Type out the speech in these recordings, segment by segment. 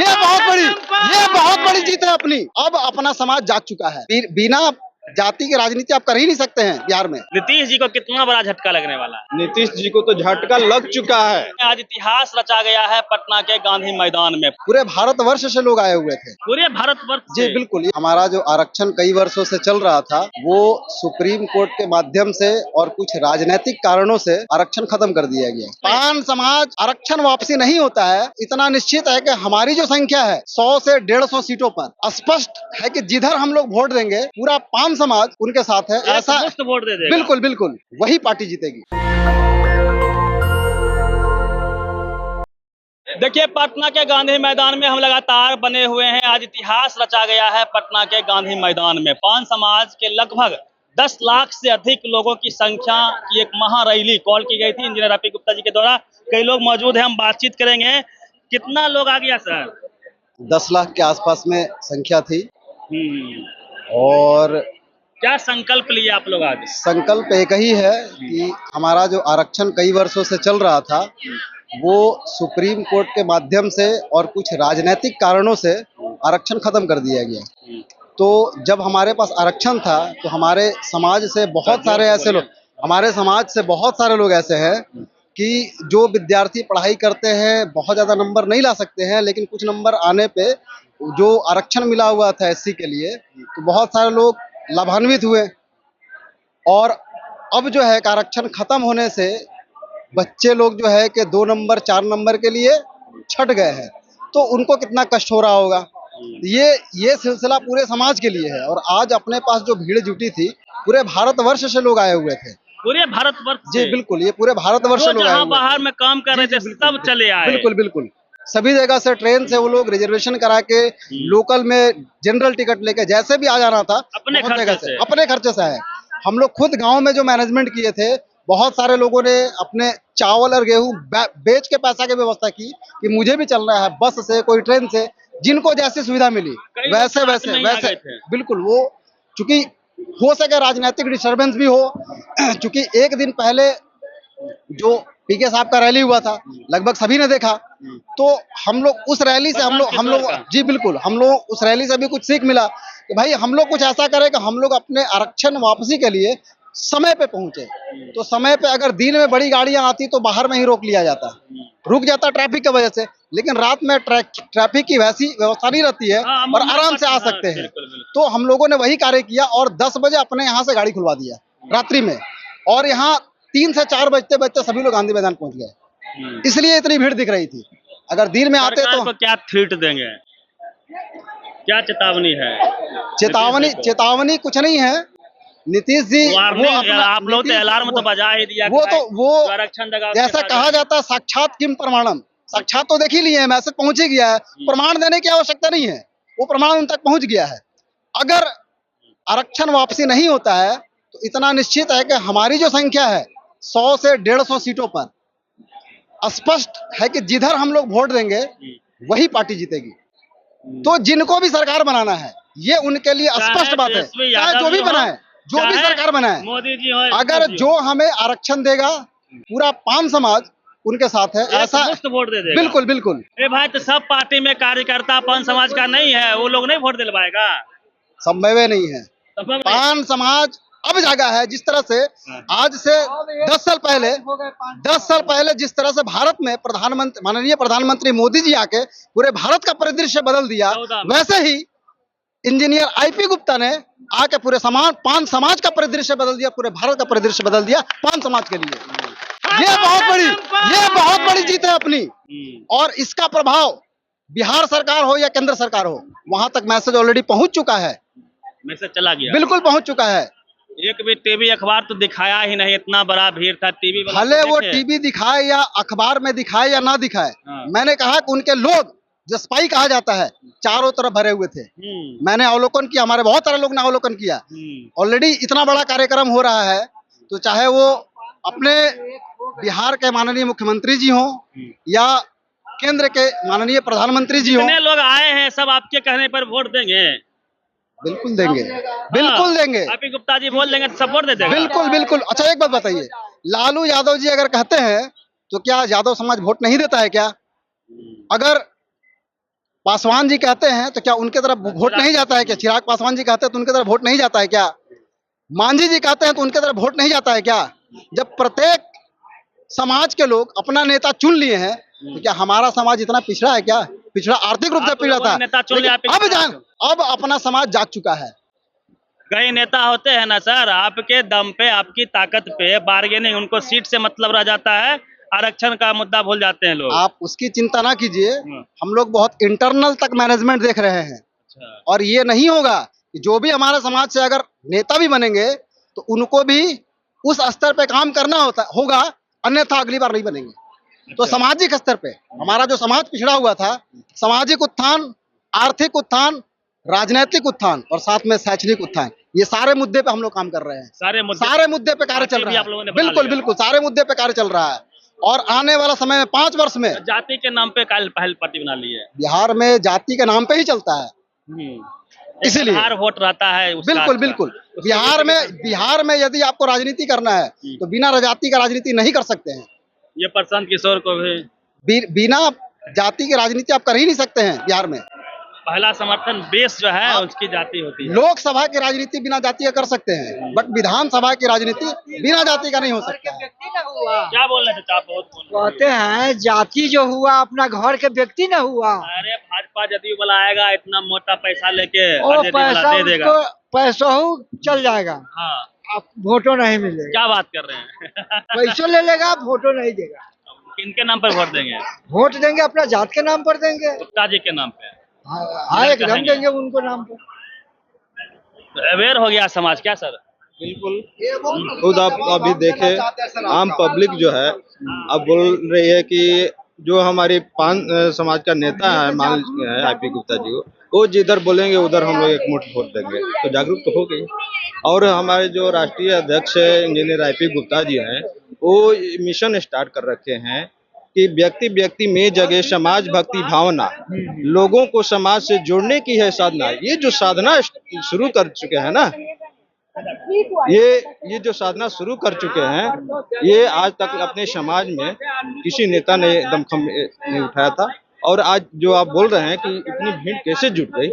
ये बहुत बड़ी जीत है अपनी। अब अपना समाज जाग चुका है। बिना जाति की राजनीति आप कर ही नहीं सकते हैं बिहार में। नीतीश जी को कितना बड़ा झटका लगने वाला है? नीतीश जी को तो झटका लग चुका है। आज इतिहास रचा गया है पटना के गांधी मैदान में। पूरे भारतवर्ष से लोग आए हुए थे। पूरे भारतवर्ष जी बिल्कुल। हमारा जो आरक्षण कई वर्षों से चल रहा था वो सुप्रीम कोर्ट के माध्यम से और कुछ राजनीतिक कारणों से आरक्षण खत्म कर दिया गया। पान समाज आरक्षण वापसी नहीं होता है, इतना निश्चित है कि हमारी जो संख्या है 100 से 150 सीटों पर स्पष्ट है कि जिधर हम लोग वोट देंगे पूरा पान समाज उनके साथ है। ऐसा वोट दे देगा। बिल्कुल बिल्कुल वही पार्टी जीतेगी। देखिए पटना के गांधी मैदान में हम लगातार बने हुए हैं। आज इतिहास रचा गया है पटना के गांधी मैदान में। पान समाज के लगभग 10 लाख से अधिक लोगों की संख्या की एक महारैली कॉल की गई थी इंजीनियर अपी गुप्ता जी के द्वारा। कई लोग मौजूद हैं, हम बातचीत करेंगे। कितना लोग आ गया सर? 10 लाख के आसपास में संख्या थी। और क्या संकल्प लिए आप लोग आज? संकल्प एक ही है कि हमारा जो आरक्षण कई वर्षों से चल रहा था वो सुप्रीम कोर्ट के माध्यम से और कुछ राजनीतिक कारणों से आरक्षण खत्म कर दिया गया। तो जब हमारे पास आरक्षण था तो हमारे समाज से बहुत सारे ऐसे हैं कि जो विद्यार्थी पढ़ाई करते हैं बहुत ज़्यादा नंबर नहीं ला सकते हैं, लेकिन कुछ नंबर आने पे जो आरक्षण मिला हुआ था एससी के लिए तो बहुत सारे लोग लाभान्वित हुए। और अब जो है आरक्षण खत्म होने से बच्चे लोग जो है कि 2 नंबर 4 नंबर के लिए छट गए हैं, तो उनको कितना कष्ट हो रहा होगा। ये सिलसिला पूरे समाज के लिए है। और आज अपने पास जो भीड़ जुटी थी पूरे भारतवर्ष से लोग आए हुए थे। पूरे भारतवर्ष? जी बिल्कुल, ये पूरे भारतवर्ष से लोग आए हुए बाहर में काम कर रहे थे सब चले आए। बिल्कुल बिल्कुल सभी जगह से ट्रेन से वो लोग रिजर्वेशन करा के लोकल में जनरल टिकट लेके जैसे भी आ जाना था अपने खर्चे से है। हम लोग खुद गांव में जो मैनेजमेंट किए थे बहुत सारे लोगों ने अपने चावल और गेहूं बेच के पैसा की व्यवस्था की कि मुझे भी चलना है बस से कोई ट्रेन से, जिनको जैसी सुविधा मिली वैसे बिल्कुल। वो चूंकि हो सके राजनीतिक डिस्टर्बेंस भी हो, चूंकि एक दिन पहले जो पीके साहब का रैली हुआ था लगभग सभी ने देखा, तो हम लोग उस रैली से हम लोग जी बिल्कुल हम लोग उस रैली से भी कुछ सीख मिला कि भाई हम लोग कुछ ऐसा करें कि हम लोग अपने आरक्षण वापसी के लिए समय पे पहुंचे। तो समय पे अगर दिन में बड़ी गाड़ियां आती तो बाहर में ही रुक जाता ट्रैफिक की वजह से, लेकिन रात में ट्रैफिक की वैसी व्यवस्था नहीं रहती है और आराम से आ सकते हैं। तो हम लोगों ने वही कार्य किया और 10 बजे अपने यहाँ से गाड़ी खुलवा दिया रात्रि में, और यहाँ 3 से 4 बजते सभी लोग गांधी मैदान पहुंच गए। इसलिए इतनी भीड़ दिख रही थी। अगर दिन में आते तो क्या थ्रेट देंगे, क्या चेतावनी है? चेतावनी कुछ नहीं है। नीतीश जी आप लोग तो अलार्म तो बजा ही दिया। वो जैसा कहा जाता है साक्षात किम प्रमाणम, साक्षात तो देख ही लिए हैं, मैसेज पहुंच ही गया है, प्रमाण देने की आवश्यकता नहीं है, वो प्रमाण उन तक पहुंच गया है। अगर आरक्षण वापसी नहीं होता है तो इतना निश्चित है कि हमारी जो संख्या है 100 से 150 सीटों पर स्पष्ट है कि जिधर हम लोग वोट देंगे वही पार्टी जीतेगी। तो जिनको भी सरकार बनाना है ये उनके लिए स्पष्ट बात है, चाहे जो भी बनाए, जो भी सरकार बनाए, मोदी जी अगर जो हमें आरक्षण देगा पूरा पान समाज उनके साथ है। ऐसा वोट दे देगा। बिल्कुल बिल्कुल। भाई तो सब पार्टी में कार्यकर्ता पान समाज का नहीं है, वो लोग नहीं वोट दिलवाएगा? संभव नहीं है। पान समाज अब जागा है। जिस तरह से आज से 10 साल पहले जिस तरह से भारत में माननीय प्रधानमंत्री मोदी जी आके पूरे भारत का परिदृश्य बदल दिया, वैसे ही इंजीनियर आईपी गुप्ता ने आके पूरे पान समाज का परिदृश्य बदल दिया, पूरे भारत का परिदृश्य बदल दिया पान समाज के लिए। ये बहुत बड़ी जीत है अपनी। और इसका प्रभाव बिहार सरकार हो या केंद्र सरकार हो, वहां तक मैसेज ऑलरेडी पहुंच चुका है। मैसेज चला गया, बिल्कुल पहुंच चुका है। एक भी टीवी अखबार तो दिखाया ही नहीं, इतना बड़ा भीड़ था। टीवी भले वो टीवी दिखाए या अखबार में दिखाए या ना दिखाए, मैंने कहा कि उनके लोग जो स्पाई कहा जाता है चारों तरफ भरे हुए थे। मैंने अवलोकन किया, हमारे बहुत सारे लोग ने अवलोकन किया। ऑलरेडी इतना बड़ा कार्यक्रम हो रहा है, तो चाहे वो अपने बिहार के माननीय मुख्यमंत्री जी हो या केंद्र के माननीय प्रधानमंत्री जी हो, कितने लोग आए हैं, सब आपके कहने पर वोट देंगे? बिल्कुल देंगे, बिल्कुल देंगे। अपी गुप्ता जी बोल देंगे तो सब वोट दे देगा? बिल्कुल बिल्कुल। अच्छा एक बात बताइए, लालू यादव जी अगर कहते हैं तो क्या यादव समाज वोट नहीं देता है क्या? अगर पासवान जी कहते हैं तो क्या उनके तरफ वोट नहीं जाता है क्या? चिराग पासवान जी कहते हैं तो उनके तरफ वोट नहीं जाता है क्या? मांझी जी कहते हैं तो उनके तरफ वोट नहीं जाता है क्या? जब प्रत्येक समाज के लोग अपना नेता चुन लिए हैं तो क्या हमारा समाज इतना पिछड़ा है क्या? पिछड़ा आर्थिक रूप से पिछड़ा था, नेता चुन लिया, लेकिन अब अपना समाज जाग चुका है। कई नेता होते हैं ना सर, आपके दम पे, आपकी ताकत पे बार्गेनिंग, उनको सीट से मतलब रह जाता है, आरक्षण का मुद्दा भूल जाते हैं लोग। आप उसकी चिंता ना कीजिए, हम लोग बहुत इंटरनल तक मैनेजमेंट देख रहे हैं। और ये नहीं होगा कि जो भी हमारे समाज से अगर नेता भी बनेंगे तो उनको भी उस स्तर पे काम करना होगा, अन्यथा अगली बार नहीं बनेंगे। तो सामाजिक स्तर पे हमारा जो समाज पिछड़ा हुआ था, सामाजिक उत्थान, आर्थिक उत्थान, राजनीतिक उत्थान और साथ में शैक्षणिक उत्थान, ये सारे मुद्दे पे हम लोग काम कर रहे हैं। सारे मुद्दे पे कार्य चल रहा है। बिल्कुल बिल्कुल सारे मुद्दे पे कार्य चल रहा है। और आने वाला समय में 5 वर्ष में जाति के नाम पे पहल पार्टी बना ली है बिहार में, जाति के नाम पे ही चलता है, इसीलिए हर वोट रहता है। बिल्कुल बिल्कुल बिहार में यदि आपको राजनीति करना है तो बिना जाति का राजनीति नहीं कर सकते हैं। ये प्रशांत किशोर को भी बिना जाति की राजनीति आप कर ही नहीं सकते हैं। बिहार में पहला समर्थन बेस जो है उसकी जाति होती है। लोकसभा की राजनीति बिना जाति का कर सकते हैं, बट विधानसभा की राजनीति बिना जाति का नहीं हो सकता है। क्या बोल रहे थे आप? बहुत कहते हैं जाति जो हुआ अपना घर के व्यक्ति न हुआ। अरे भाजपा जदयू वाला आएगा इतना मोटा पैसा लेके, वो पैसा दे देगा, पैसा चल जाएगा। हाँ, आप वोटो नहीं मिलेगा। क्या बात कर रहे हैं? पैसों ले लेगा, वोटो नहीं देगा। किनके नाम पर वोट देंगे? वोट देंगे अपना जात के नाम पर देंगे, गुप्ता जी के नाम पे। हाँ एकदम देंगे उनको नाम पर। अवेयर हो गया समाज क्या सर? बिल्कुल। खुद आप अभी देखे आम पब्लिक जो है अब बोल रही है कि जो हमारे पान समाज का नेता है, मान लीजिए आईपी गुप्ता जी को, वो जिधर बोलेंगे उधर हम लोग एकमुठ वोट देंगे। तो जागरूक तो हो गई। और हमारे जो राष्ट्रीय अध्यक्ष है इंजीनियर आईपी गुप्ता जी हैं, वो मिशन स्टार्ट कर रखे हैं कि व्यक्ति व्यक्ति में जगह समाज भक्ति भावना, लोगों को समाज से जोड़ने की है साधना। ये जो साधना शुरू कर चुके हैं ना, ये जो साधना शुरू कर चुके हैं, ये आज तक अपने समाज में किसी नेता ने दमखम नहीं उठाया था। और आज जो आप बोल रहे हैं कि इतनी भीड़ कैसे जुट गई,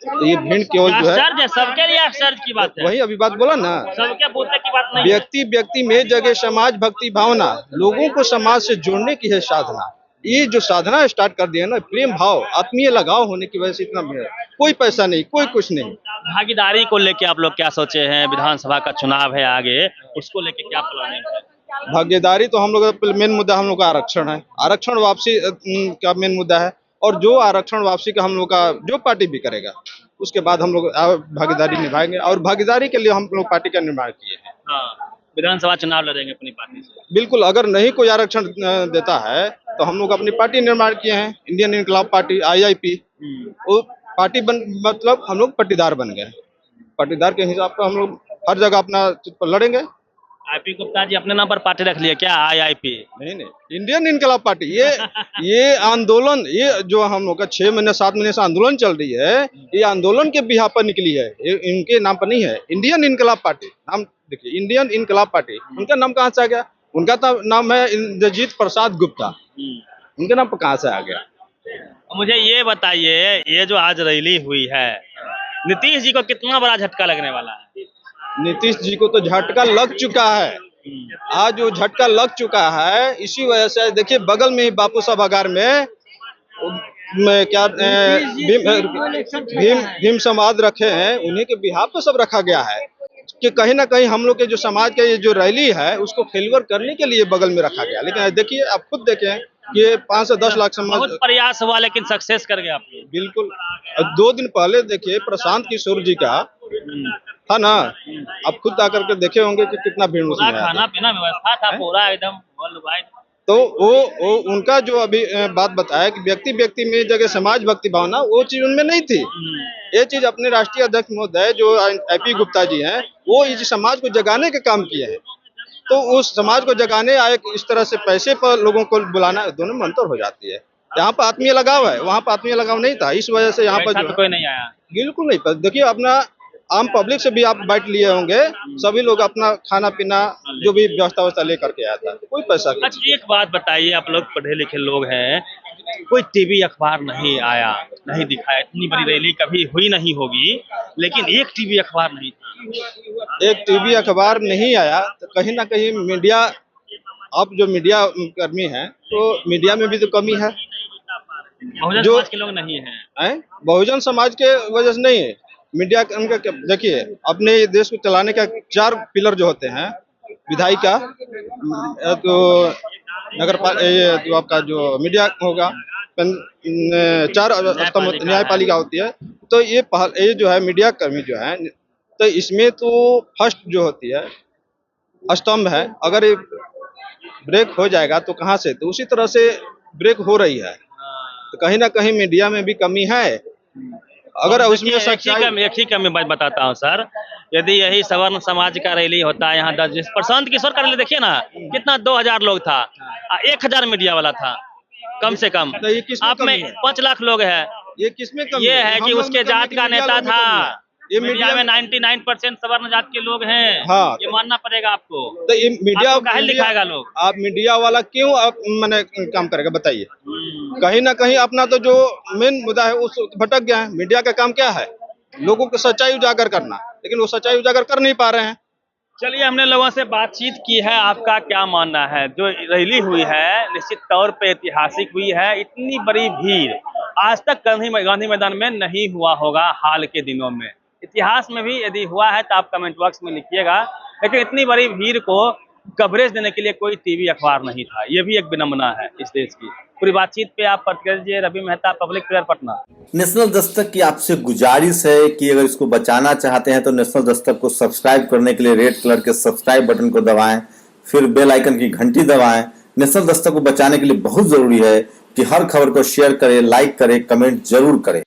तो ये भीड़ केवल जो है सबके लिए आश्चर्य की बात है। वही अभी बात बोला ना, सबके बोलने की बात नहीं। व्यक्ति व्यक्ति में जगह समाज भक्ति भावना, लोगों को समाज से जोड़ने की है साधना। ये जो साधना स्टार्ट कर दिया ना, प्रेम भाव, आत्मीय लगाव होने की वजह से इतना भीड़, कोई पैसा नहीं, कोई कुछ नहीं। भागीदारी को लेके आप लोग क्या सोचे हैं? विधानसभा का चुनाव है आगे, उसको लेके क्या प्लानिंग है? भागीदारी तो हम लोग का मेन मुद्दा हम लोग का आरक्षण है। आरक्षण वापसी का मेन मुद्दा है। और जो आरक्षण वापसी का हम लोग का जो पार्टी भी करेगा, उसके बाद हम लोग भागीदारी निभाएंगे। और भागीदारी के लिए हम लोग पार्टी का निर्माण किए हैं। हाँ, विधानसभा चुनाव लड़ेंगे अपनी पार्टी से। बिल्कुल। अगर नहीं कोई आरक्षण देता है तो हम लोग अपनी पार्टी निर्माण किए हैं, इंडियन इनकलाब पार्टी IIP। वो पार्टी मतलब हम लोग पट्टीदार बन गए। पट्टीदार के हिसाब से हम लोग हर जगह अपना लड़ेंगे। आईपी गुप्ता जी अपने नाम पर पार्टी रख लिया क्या? IIP नहीं, इंडियन इनकलाब पार्टी। ये आंदोलन, ये जो हम लोग का 6 महीने 7 महीने से आंदोलन चल रही है, ये आंदोलन के बिहार पर निकली है। इनके नाम पर नहीं है। इंडियन इनकलाब पार्टी नाम देखिए, इंडियन इनकलाब पार्टी। उनका नाम कहाँ से आ गया? उनका नाम है इंद्रजीत प्रसाद गुप्ता। उनके नाम पर कहाँ से आ गया? मुझे ये बताइए, ये जो आज रैली हुई है, नीतीश जी को कितना बड़ा झटका लगने वाला है? नीतीश जी को तो झटका लग चुका है। आज वो झटका लग चुका है। इसी वजह से देखिए, बगल में ही बापू सभागार में क्या भीम समाज रखे हैं, उन्हीं के बिहार पर सब रखा गया है कि कहीं ना कहीं हम लोग के जो समाज के ये जो रैली है उसको फेलवर करने के लिए बगल में रखा गया। लेकिन देखिए, आप खुद देखें कि 5 से 10 लाख समाज, बहुत प्रयास हुआ लेकिन सक्सेस कर गए आप लोग। बिल्कुल। 2 दिन पहले देखिए प्रशांत किशोर जी का था ना, आप खुद आकर के देखे होंगे कि कितना भीड़ उसमें आया। खाना पीना व्यवस्था था पूरा एकदम वर्ल्ड वाइड। तो वो उनका जो अभी बात बताया कि व्यक्ति व्यक्ति में जगह समाज भक्ति भावना, वो चीज उनमें नहीं थी। ये चीज अपने राष्ट्रीय अध्यक्ष महोदय जो आईपी गुप्ता जी हैं, वो इस समाज को जगाने के काम किए हैं। तो उस समाज को जगाने आए, इस तरह से पैसे पर लोगों को बुलाना, दोनों में अंतर हो जाती है। यहाँ पर आत्मीय लगाव है, वहाँ पर आत्मीय लगाव नहीं था। इस वजह से यहाँ पर कोई नहीं आया, बिल्कुल नहीं। देखिए, अपना आम पब्लिक से भी आप बाइट लिए होंगे, सभी लोग अपना खाना पीना जो भी व्यवस्था लेकर के आया था, कोई पैसा नहीं। अच्छा, एक बात बताइए, आप लोग पढ़े लिखे लोग हैं, कोई टीवी अखबार नहीं आया, नहीं दिखाया। इतनी बड़ी रैली कभी हुई नहीं होगी, लेकिन एक टीवी अखबार नहीं था। एक टीवी अखबार नहीं आया तो कहीं ना कहीं मीडिया, अब जो मीडिया कर्मी हैं तो मीडिया में भी तो कमी है। बहुजन समाज के लोग नहीं हैं। बहुजन समाज के वजह से नहीं है मीडिया उनका। देखिए, अपने देश को चलाने का 4 पिलर जो होते हैं, विधायिका, तो नगर तो आपका जो मीडिया होगा, 4 स्तंभ न्यायपालिका होती है। तो ये जो है मीडिया कर्मी जो है, तो इसमें तो फर्स्ट जो होती है स्तंभ है। अगर ये ब्रेक हो जाएगा तो कहाँ से, तो उसी तरह से ब्रेक हो रही है। तो कहीं ना कहीं मीडिया में भी कमी है। अगर उसमें एक ही कमी बात बताता हूँ सर, यदि यही सवर्ण समाज का रैली होता है यहाँ 10 प्रशांत किशोर का रैली देखिए ना, कितना 2000 लोग था, 1000 मीडिया वाला था कम से कम। आप में 5 लाख लोग हैं। ये किसमें कमी ये है कि उसके जात का नेता था। ये मीडिया में 99% सवर्ण जात के लोग हैं। हाँ, ये मानना पड़ेगा आपको। तो ये मीडिया काहे लिखाएगा लोग? आप मीडिया वाला क्यों आप मैंने काम करेगा बताइए। कहीं ना कहीं अपना तो जो मेन मुद्दा है उस भटक गया है। मीडिया का काम क्या है, लोगों को सच्चाई उजागर करना, लेकिन वो सच्चाई उजागर कर नहीं पा रहे हैं। चलिए, हमने लोगों से बातचीत की है, आपका क्या मानना है? जो रैली हुई है निश्चित तौर पे ऐतिहासिक हुई है। इतनी बड़ी भीड़ आज तक गांधी मैदान में नहीं हुआ होगा हाल के दिनों में। इतिहास में भी यदि हुआ है तो आप कमेंट बॉक्स में लिखिएगा। लेकिन इतनी बड़ी भीड़ को कवरेज देने के लिए कोई टीवी अखबार नहीं था। ये भी एक विडंबना है इस देश की। पूरी बातचीत पे आप प्रतिक्रिया दीजिए। Ravi Mehta, public player, Patna. National Dastak की आपसे गुजारिश है कि अगर इसको बचाना चाहते हैं तो नेशनल दस्तक को सब्सक्राइब करने के लिए रेड कलर के सब्सक्राइब बटन को दबाएं, फिर बेल आइकन की घंटी दबाएं। नेशनल दस्तक को बचाने के लिए बहुत जरूरी है कि हर खबर को शेयर करें, लाइक करें, कमेंट जरूर करें।